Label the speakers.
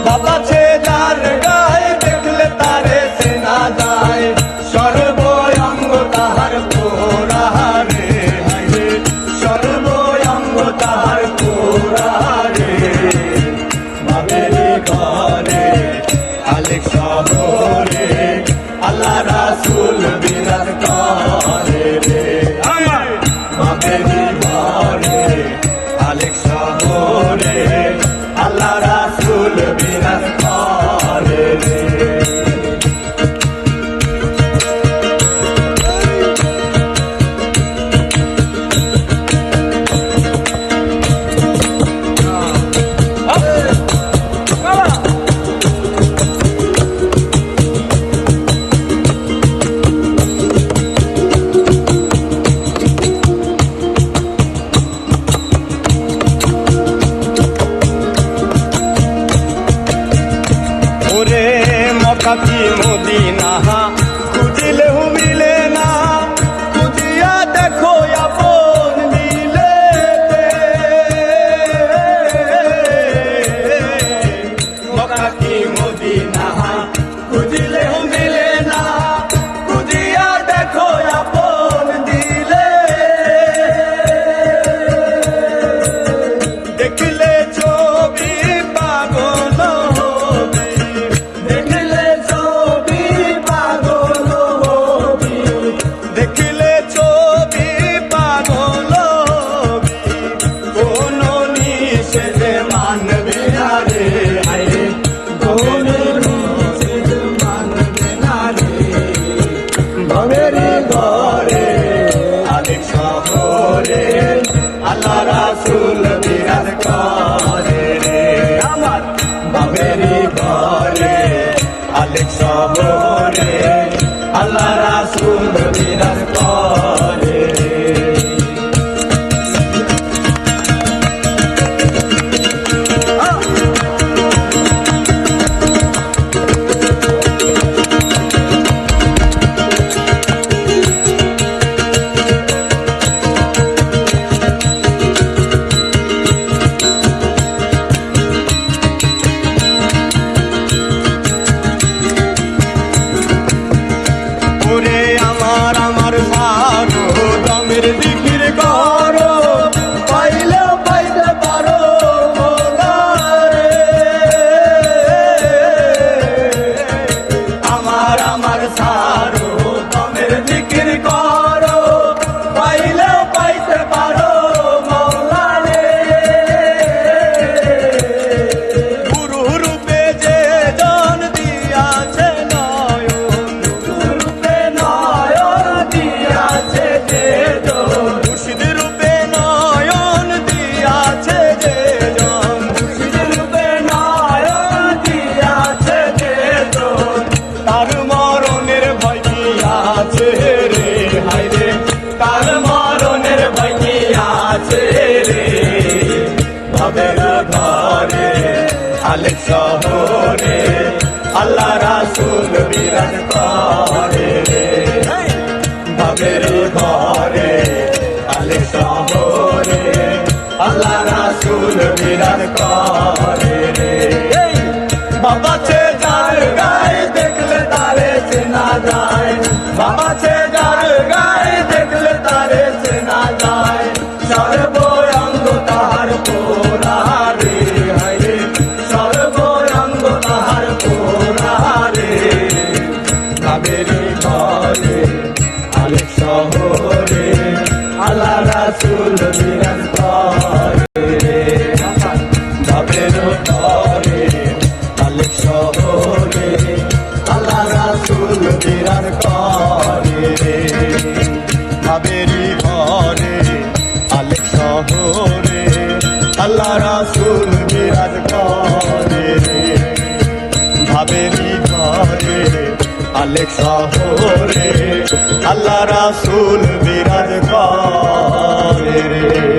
Speaker 1: বাবা ছে যার গায়ে দেখলে তারে চেনা যায় সর্বঙ্গ তাহার পোড়ারে সর্বঙ্গ তাহার পোড়ারে বাবেরি ঘরে আলেক শহরে আল্লাহ রাসূল বিরাজ করে রে বাবেরি ঘরে আলেক শহরে আল্লাহ রাসূল বিরাজ করে রে মক্কা কি মদিনা খুঁজিলেও মিলে না খুঁজিয়া দেখো আপন মিলে মক্কা কি মদিনা খুঁজিলেও মিলে না খুঁজিয়া দেখো আপন দিলে দেখলে ছবি পাগল আল্লাহ রাসূল বিরাজ করে রে আমার বাবেরি ঘরে আলেক শহরে আল্লাহ রাসূল বিরাজ করে রে আমার ভালো দমের জিকির করো পাইলেও পাইতে পারো মোলারে আমার সারো দমের জিকির করো পাইলেও পাইতে পারো মোলারে গুরু রূপে যে জন দিয়াছে তার মরণের ভয় কি আছে রে হায় রে তার মরণের ভয় কি আছে রে বাবের ঘরে আলেক শহরে আল্লাহ রাসূল বিরাজ করে রে বাবের ঘরে আলেক শহরে আল্লাহ রাসূল বিরাজ করে রে বাবা ছে যার গায়ে দেখলে তারে চেনা যায় বাবা ছে যার গায়ে দেখলে তারে চেনা যায় সর্বঙ্গ তাহার পোড়ারে হায় সর্বঙ্গ তাহার পোড়ারে বাবেরি ঘরে আলেক শহরে আল্লাহ রাসূল বিরাজ করে রে বাবের ঘরে আলেক শহরে আল্লাহ রাসূল বিরাজ করে রে বাবেরি ঘরে আলেক শহরে আল্লাহ রাসূল বিরাজ করে রে বাবেরি ঘরে আলেক শহরে আল্লাহ রাসূল বিরাজ করে রে।